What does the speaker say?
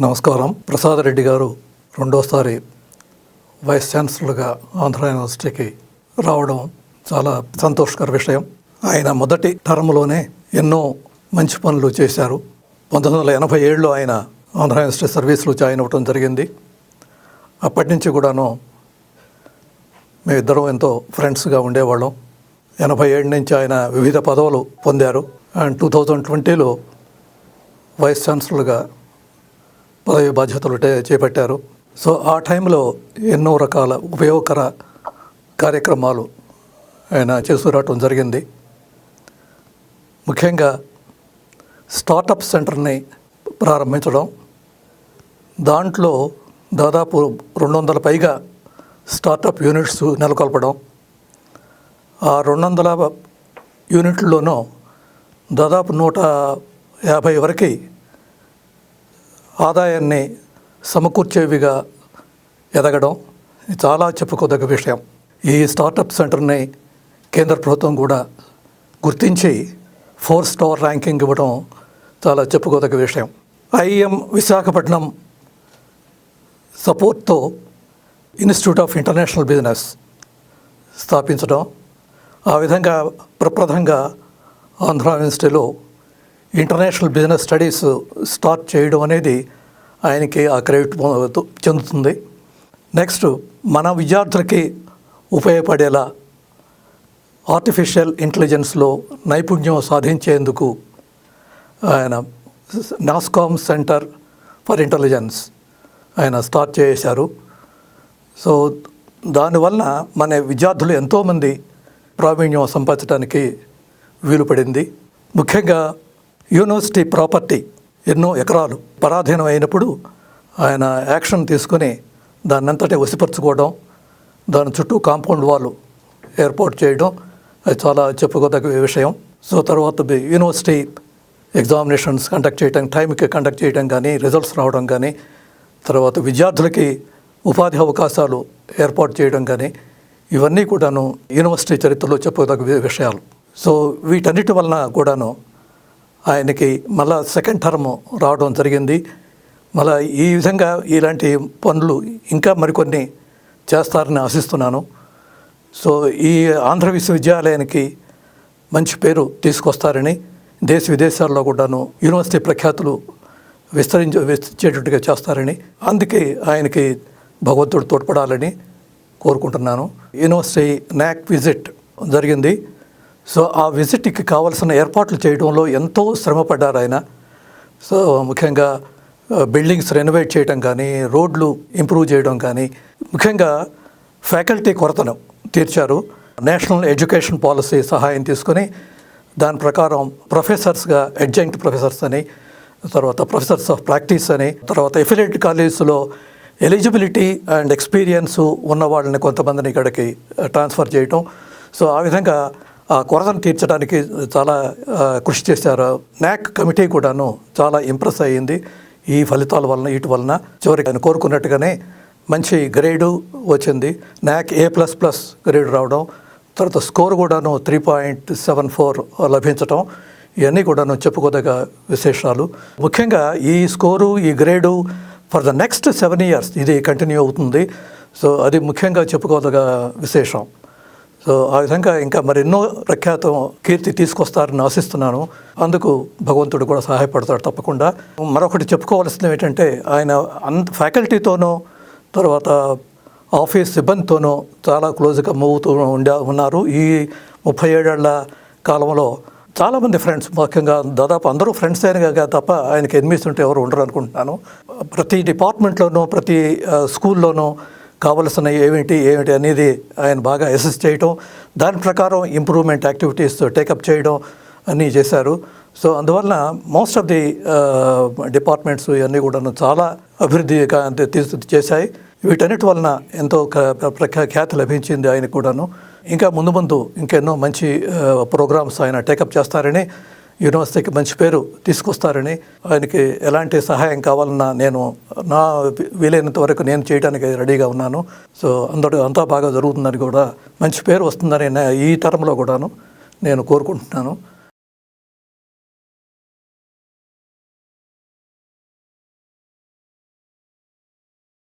నమస్కారం. ప్రసాద్ రెడ్డి గారు రెండోసారి వైస్ ఛాన్సలర్గా ఆంధ్ర యూనివర్సిటీకి రావడం చాలా సంతోషకర విషయం. ఆయన మొదటి టర్మ్లోనే ఎన్నో మంచి పనులు చేశారు. 1987లో ఆయన ఆంధ్ర యూనివర్సిటీ సర్వీస్లో జాయిన్ అవ్వడం జరిగింది. అప్పటి నుంచి కూడాను మేమిద్దరం ఎంతో ఫ్రెండ్స్గా ఉండేవాళ్ళం. 87 నుంచి ఆయన వివిధ పదవులు పొందారు. అండ్ 2020లో వైస్ ఛాన్సలర్గా పదవి బాధ్యతలు చేపట్టారు. సో ఆ టైంలో ఎన్నో రకాల ఉపయోగకర కార్యక్రమాలు ఆయన చేసుకురావటం జరిగింది. ముఖ్యంగా స్టార్టప్ సెంటర్ని ప్రారంభించడం, దాంట్లో దాదాపు 200 పైగా స్టార్టప్ యూనిట్స్ నెలకొల్పడం. ఆ 200 యూనిట్లలోనూ దాదాపు 150 వరకు ఆదాయాన్ని సమకూర్చేవిగా ఎదగడం చాలా చెప్పుకోదగ్గ విషయం. ఈ స్టార్టప్ సెంటర్ని కేంద్ర ప్రభుత్వం కూడా గుర్తించి 4 స్టార్ ర్యాంకింగ్ ఇవ్వడం చాలా చెప్పుకోదగ్గ విషయం. ఐఎం విశాఖపట్నం సపోర్ట్తో ఇన్స్టిట్యూట్ ఆఫ్ ఇంటర్నేషనల్ బిజినెస్ స్థాపించడం, ఆ విధంగా ప్రప్రథంగా ఆంధ్ర యూనివర్సిటీలో ఇంటర్నేషనల్ బిజినెస్ స్టడీస్ స్టార్ట్ చేయడం అనేది ఆయనకి ఆ క్రెడిట్ చెందుతుంది. నెక్స్ట్, మన విద్యార్థులకి ఉపయోగపడేలా ఆర్టిఫిషియల్ ఇంటెలిజెన్స్లో నైపుణ్యం సాధించేందుకు ఆయన నాస్కామ్ సెంటర్ ఫర్ ఇంటెలిజెన్స్ ఆయన స్టార్ట్ చేశారు. సో దానివల్ల మన విద్యార్థులు ఎంతోమంది ప్రావీణ్యం సంపాదించడానికి వీలు పడింది. ముఖ్యంగా యూనివర్సిటీ ప్రాపర్టీ ఎన్నో ఎకరాలు పరాధీనం అయినప్పుడు ఆయన యాక్షన్ తీసుకొని దాన్నంతటే వసిపరుచుకోవడం, దాని చుట్టూ కాంపౌండ్ వాల్ ఏర్పాటు చేయడం అది చాలా చెప్పుకోదగ్గ విషయం. సో తర్వాత యూనివర్సిటీ ఎగ్జామినేషన్స్ కండక్ట్ చేయడం, టైంకి కండక్ట్ చేయడం కానీ, రిజల్ట్స్ రావడం కానీ, తర్వాత విద్యార్థులకి ఉపాధి అవకాశాలు ఏర్పాటు చేయడం కానీ, ఇవన్నీ కూడాను యూనివర్సిటీ చరిత్రలో చెప్పుకోదగ్గ విషయాలు. సో వీటన్నిటి వలన కూడాను ఆయనకి మళ్ళా సెకండ్ టర్మ్ రావడం జరిగింది. మళ్ళీ ఈ విధంగా ఇలాంటి పనులు ఇంకా మరికొన్ని చేస్తారని ఆశిస్తున్నాను. సో ఈ ఆంధ్ర విశ్వవిద్యాలయానికి మంచి పేరు తీసుకొస్తారని, దేశ విదేశాల్లో కూడాను యూనివర్సిటీ ప్రఖ్యాతులు విస్తరించేటట్టుగా చేస్తారని, అందుకే ఆయనకి భగవంతుడు తోడ్పడాలని కోరుకుంటున్నాను. యూనివర్సిటీ నాక్ విజిట్ జరిగింది. సో ఆ విజిట్కి కావాల్సిన ఏర్పాట్లు చేయడంలో ఎంతో శ్రమపడ్డారు ఆయన. సో ముఖ్యంగా బిల్డింగ్స్ రెనోవేట్ చేయడం కానీ, రోడ్లు ఇంప్రూవ్ చేయడం కానీ, ముఖ్యంగా ఫ్యాకల్టీ కొరతను తీర్చారు. నేషనల్ ఎడ్యుకేషన్ పాలసీ సహాయం తీసుకొని దాని ప్రకారం ప్రొఫెసర్స్గా అడ్జంక్ట్ ప్రొఫెసర్స్ అని, తర్వాత ప్రొఫెసర్స్ ఆఫ్ ప్రాక్టీస్ అని, తర్వాత ఎఫిలియేటెడ్ కాలేజెస్లో ఎలిజిబిలిటీ అండ్ ఎక్స్పీరియన్స్ ఉన్న వాళ్ళని కొంతమందిని ఇక్కడికి ట్రాన్స్ఫర్ చేయటం. సో ఆ విధంగా ఆ కొరతను తీర్చడానికి చాలా కృషి చేశారు. నాక్ కమిటీ కూడాను చాలా ఇంప్రెస్ అయ్యింది ఈ ఫలితాల వలన, వీటి వలన. చివరికి ఆయన కోరుకున్నట్టుగానే మంచి గ్రేడు వచ్చింది. నాక్ A++ గ్రేడ్ రావడం, తర్వాత స్కోర్ కూడాను 3.74 లభించటం, ఇవన్నీ కూడాను చెప్పుకోదగ్గ విశేషాలు. ముఖ్యంగా ఈ స్కోరు, ఈ grade for the next 7 years ఇది కంటిన్యూ అవుతుంది. సో అది ముఖ్యంగా చెప్పుకోదగ్గ విశేషం. సో ఆ విధంగా ఇంకా మరెన్నో ప్రఖ్యాతం కీర్తి తీసుకొస్తారని ఆశిస్తున్నాను. అందుకు భగవంతుడు కూడా సహాయపడతాడు తప్పకుండా. మరొకటి చెప్పుకోవాల్సింది ఏంటంటే, ఆయన ఫ్యాకల్టీతోనూ తర్వాత ఆఫీస్ సిబ్బందితోనూ చాలా క్లోజ్గా మూవ్ ఉన్నారు. ఈ 37 ఏళ్ల కాలంలో చాలామంది ఫ్రెండ్స్, ముఖ్యంగా దాదాపు అందరూ ఫ్రెండ్స్ అయినా తప్ప ఆయనకి ఎనిమిస్ ఉంటే ఎవరు ఉండరు అనుకుంటున్నాను. ప్రతి డిపార్ట్మెంట్లోనూ, ప్రతి స్కూల్లోనూ కావలసిన ఏమిటి అనేది ఆయన బాగా అసెస్ చేయడం, దాని ప్రకారం ఇంప్రూవ్మెంట్ యాక్టివిటీస్ టేకప్ చేయడం అన్నీ చేశారు. సో అందువల్ల మోస్ట్ ఆఫ్ ది డిపార్ట్మెంట్స్ ఇవన్నీ కూడా చాలా అభివృద్ధిగా చేశాయి. వీటన్నిటి వలన ఎంతో ఖ్యాతి లభించింది ఆయనకు కూడాను. ఇంకా ముందు ఇంకెన్నో మంచి ప్రోగ్రామ్స్ ఆయన టేకప్ చేస్తారని, యూనివర్సిటీకి మంచి పేరు తీసుకొస్తారని, ఆయనకి ఎలాంటి సహాయం కావాలన్నా నేను నా వీలైనంత వరకు నేను చేయడానికి రెడీగా ఉన్నాను. సో అంతా బాగా జరుగుతుందని కూడా, మంచి పేరు వస్తుందని ఈ టర్మ్లో కూడాను నేను కోరుకుంటున్నాను.